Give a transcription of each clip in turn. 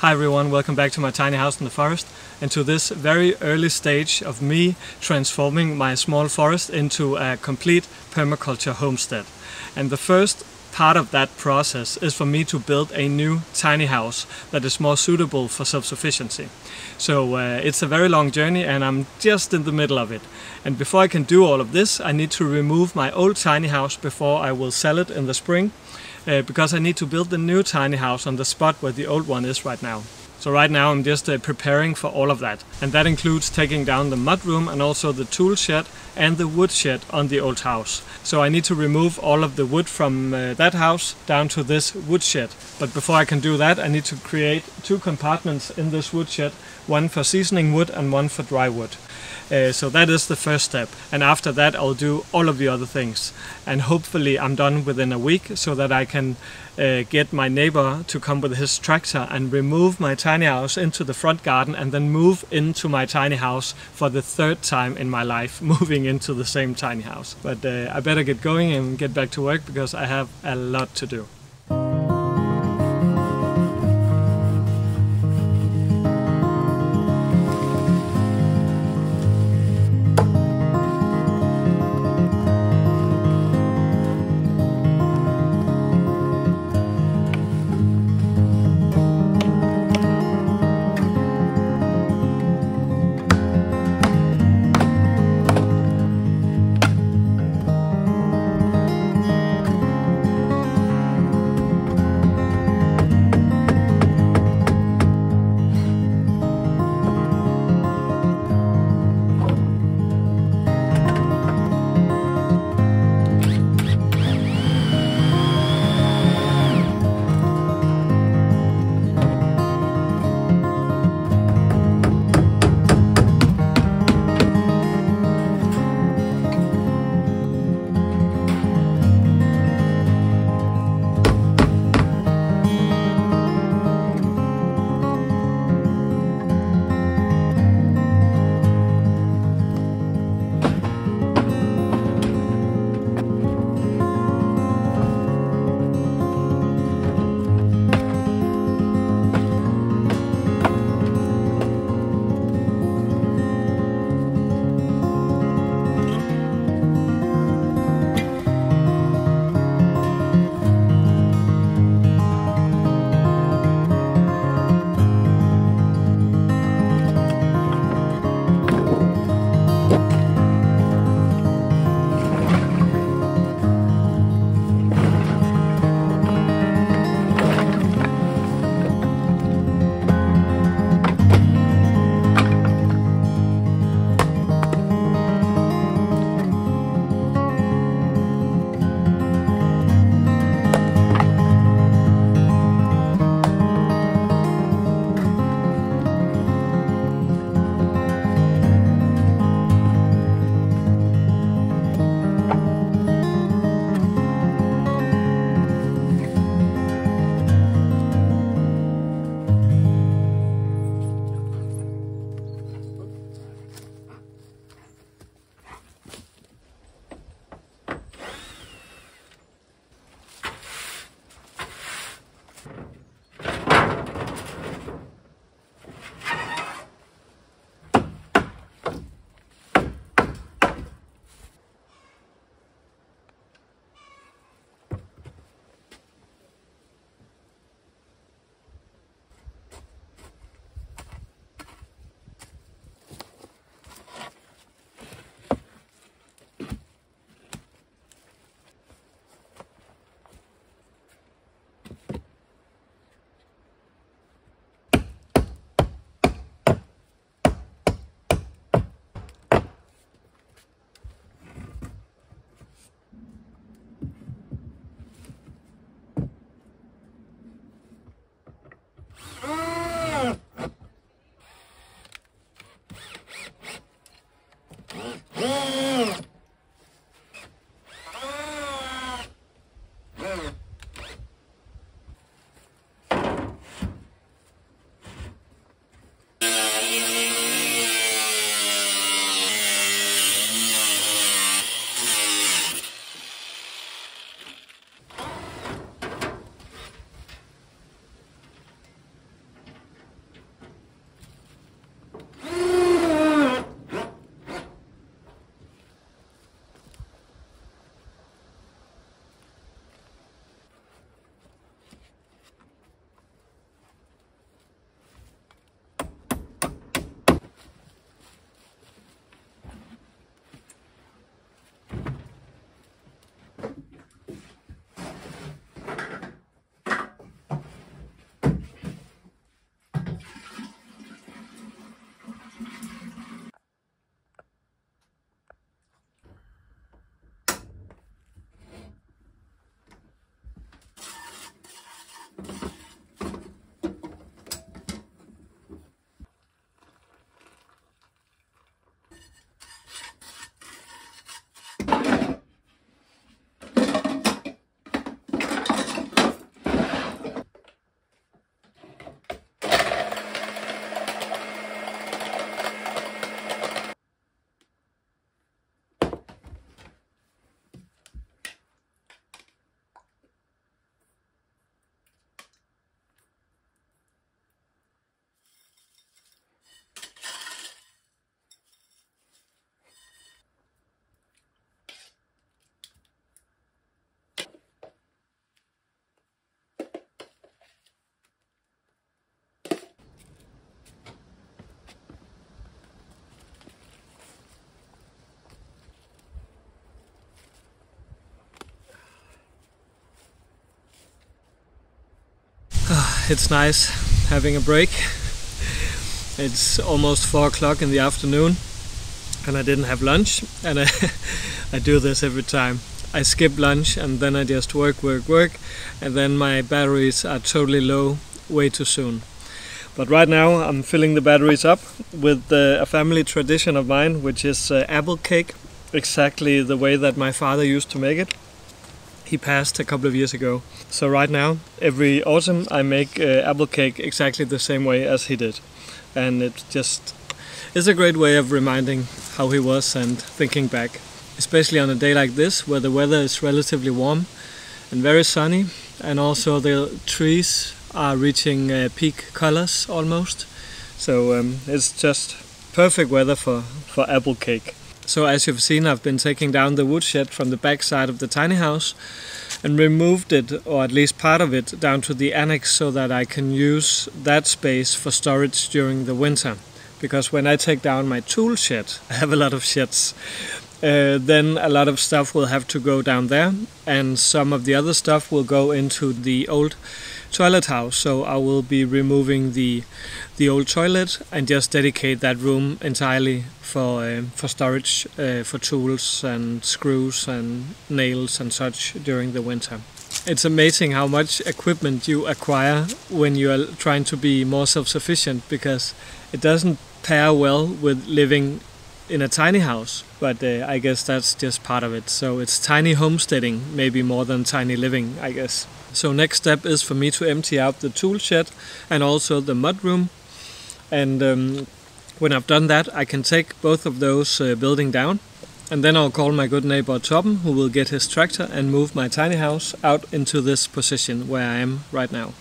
Hi everyone, welcome back to my tiny house in the forest and to this very early stage of me transforming my small forest into a complete permaculture homestead. And the first part of that process is for me to build a new tiny house that is more suitable for self-sufficiency. So it's a very long journey and I'm just in the middle of it. And before I can do all of this, I need to remove my old tiny house before I will sell it in the spring. Because I need to build the new tiny house on the spot where the old one is right now. So right now I'm just preparing for all of that. And that includes taking down the mud room and also the tool shed and the wood shed on the old house. So I need to remove all of the wood from that house down to this wood shed. But before I can do that, I need to create two compartments in this wood shed, one for seasoning wood and one for dry wood. So that is the first step, and after that I'll do all of the other things, and hopefully I'm done within a week so that I can get my neighbor to come with his tractor and remove my tiny house into the front garden and then move into my tiny house for the third time in my life, moving into the same tiny house. But I better get going and get back to work because I have a lot to do. it's nice having a break. It's almost 4 o'clock in the afternoon and I didn't have lunch, and I do this every time. I skip lunch and then I just work, and then my batteries are totally low way too soon. But right now I'm filling the batteries up with a family tradition of mine, which is apple cake, exactly the way that my father used to make it. He passed a couple of years ago. So right now, every autumn, I make apple cake exactly the same way as he did. And it just is a great way of reminding how he was and thinking back. Especially on a day like this, where the weather is relatively warm and very sunny, and also the trees are reaching peak colors almost. So it's just perfect weather for apple cake. So as you've seen, I've been taking down the woodshed from the back side of the tiny house and removed it, or at least part of it, down to the annex so that I can use that space for storage during the winter. Because when I take down my tool shed, I have a lot of sheds, then a lot of stuff will have to go down there, and some of the other stuff will go into the old toilet house. So I will be removing the old toilet and just dedicate that room entirely for storage for tools and screws and nails and such during the winter. It's amazing how much equipment you acquire when you are trying to be more self-sufficient, because it doesn't pair well with living in a tiny house, but I guess that's just part of it. So it's tiny homesteading, maybe more than tiny living, I guess. So next step is for me to empty out the tool shed and also the mud room, and when I've done that, I can take both of those building down, and then I'll call my good neighbor Torben, who will get his tractor and move my tiny house out into this position where I am right now.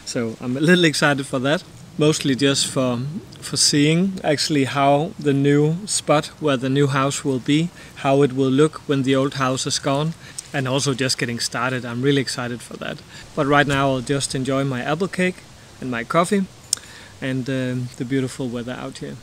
So I'm a little excited for that. Mostly just for seeing actually how the new spot where the new house will be, how it will look when the old house is gone, and also just getting started. I'm really excited for that. But right now I'll just enjoy my apple cake and my coffee and the beautiful weather out here.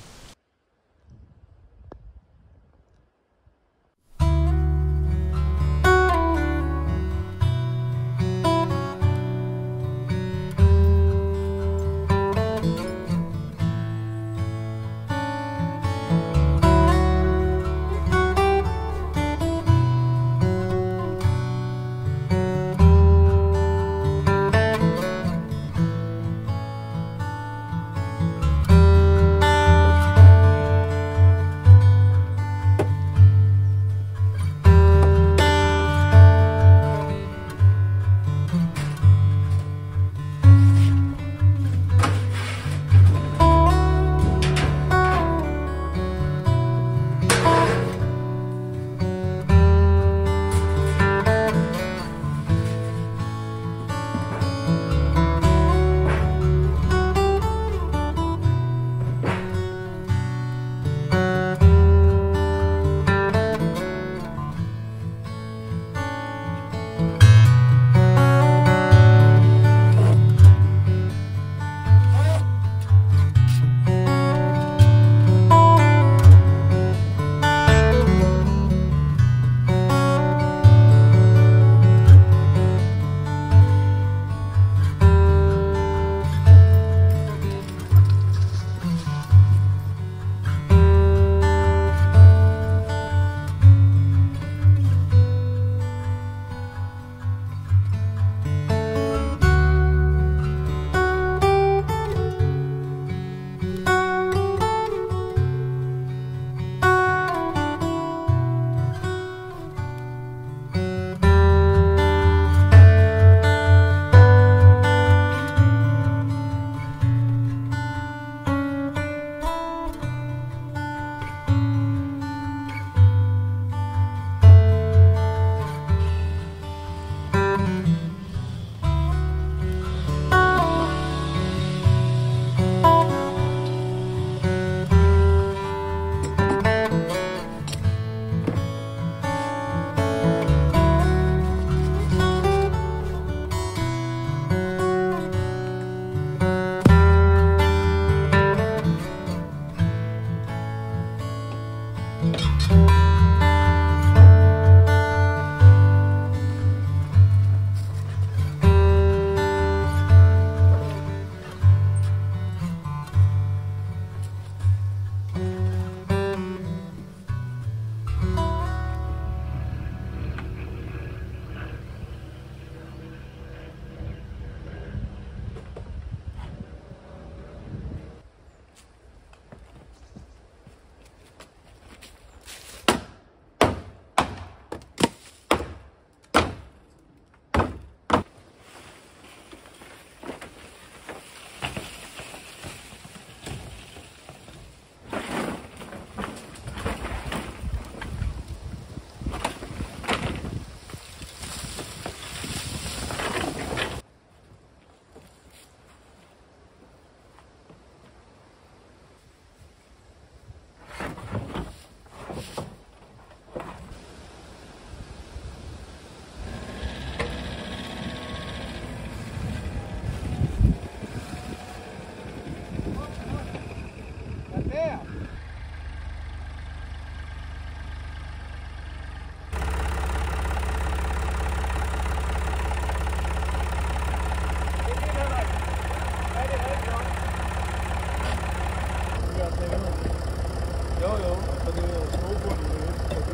Jo, og det er skovbunden med et.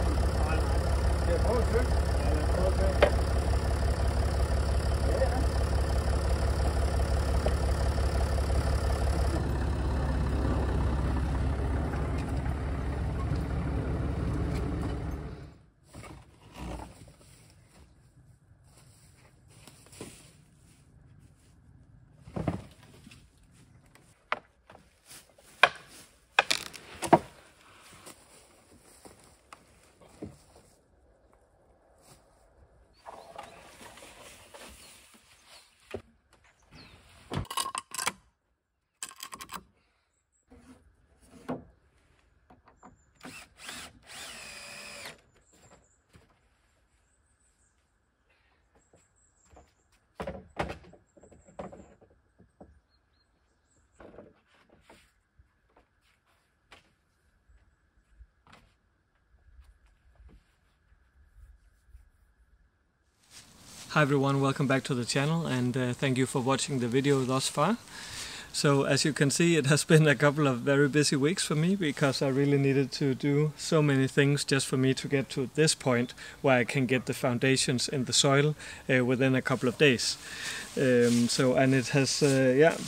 Nej. Skal jeg prøve at søge? Ja, lad os prøve at søge. Hi everyone, welcome back to the channel, and thank you for watching the video thus far. So as you can see, it has been a couple of very busy weeks for me, because I really needed to do so many things just for me to get to this point where I can get the foundations in the soil within a couple of days. And it has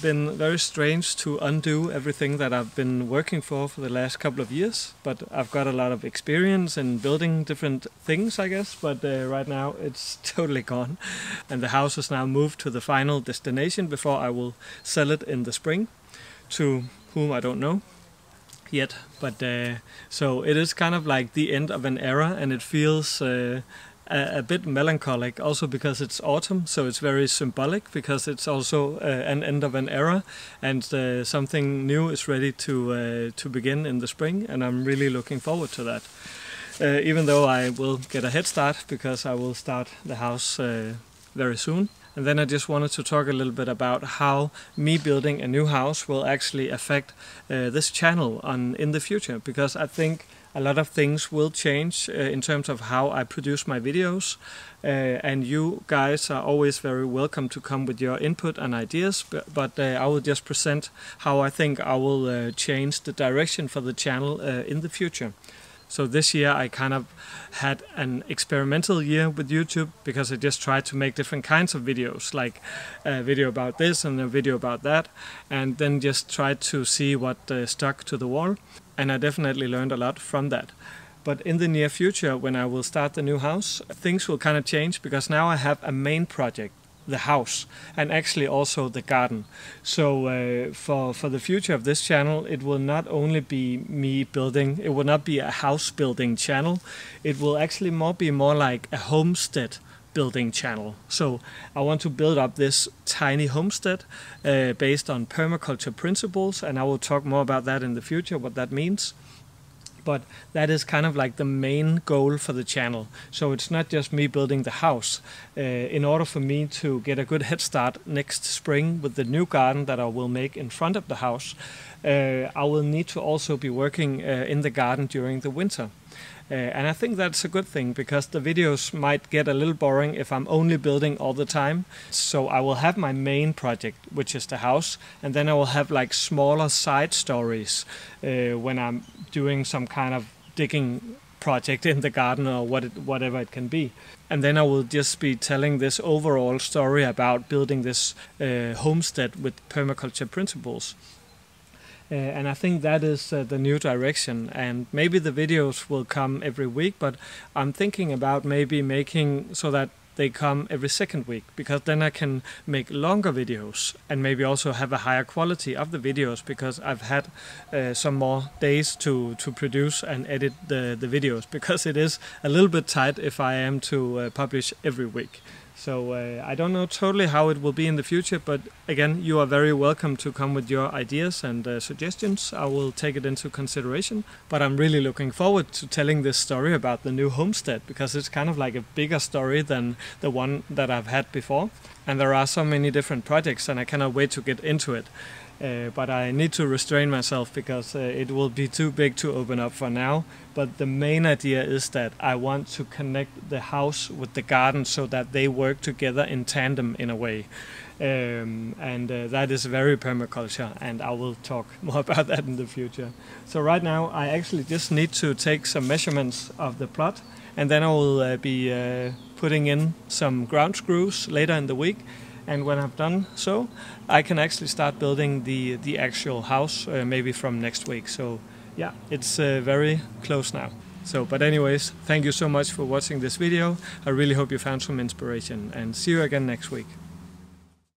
been very strange to undo everything that I've been working for the last couple of years, but I've got a lot of experience in building different things, I guess, but right now it's totally gone, and the house is now moved to the final destination before I will sell it in the spring, to whom I don't know yet, but so it is kind of like the end of an era, and it feels a bit melancholic, also because it's autumn, so it's very symbolic, because it's also an end of an era, and something new is ready to begin in the spring, and I'm really looking forward to that. Even though I will get a head start, because I will start the house very soon. And then I just wanted to talk a little bit about how me building a new house will actually affect this channel in the future, because I think a lot of things will change in terms of how I produce my videos, and you guys are always very welcome to come with your input and ideas, but I will just present how I think I will change the direction for the channel in the future. So this year I kind of had an experimental year with YouTube, because I just tried to make different kinds of videos, like a video about this and a video about that, and then just tried to see what stuck to the wall. And I definitely learned a lot from that. But in the near future, when I will start the new house, things will kind of change, because now I have a main project, the house, and actually also the garden. So for the future of this channel, it will not only be me building, it will not be a house building channel, it will actually be more like a homestead building channel. So I want to build up this tiny homestead based on permaculture principles, and I will talk more about that in the future, what that means. But that is kind of like the main goal for the channel. So it's not just me building the house. In order for me to get a good head start next spring with the new garden that I will make in front of the house, I will need to also be working in the garden during the winter. And I think that's a good thing, because the videos might get a little boring if I'm only building all the time. So I will have my main project, which is the house, and then I will have like smaller side stories when I'm doing some kind of digging project in the garden, or whatever it can be. And then I will just be telling this overall story about building this homestead with permaculture principles. And I think that is the new direction, and maybe the videos will come every week, but I'm thinking about maybe making so that they come every second week, because then I can make longer videos and maybe also have a higher quality of the videos, because I've had some more days to produce and edit the videos, because it is a little bit tight if I am to publish every week. So I don't know totally how it will be in the future, but again, you are very welcome to come with your ideas and suggestions. I will take it into consideration, but I'm really looking forward to telling this story about the new homestead, because it's kind of like a bigger story than the one that I've had before. And there are so many different projects, and I cannot wait to get into it. But I need to restrain myself, because it will be too big to open up for now. But the main idea is that I want to connect the house with the garden, so that they work together in tandem in a way. That is very permaculture, and I will talk more about that in the future. So right now I actually just need to take some measurements of the plot, and then I will be putting in some ground screws later in the week. And when I've done so, I can actually start building the actual house maybe from next week. So yeah, it's very close now. So, but anyways, thank you so much for watching this video. I really hope you found some inspiration, and see you again next week.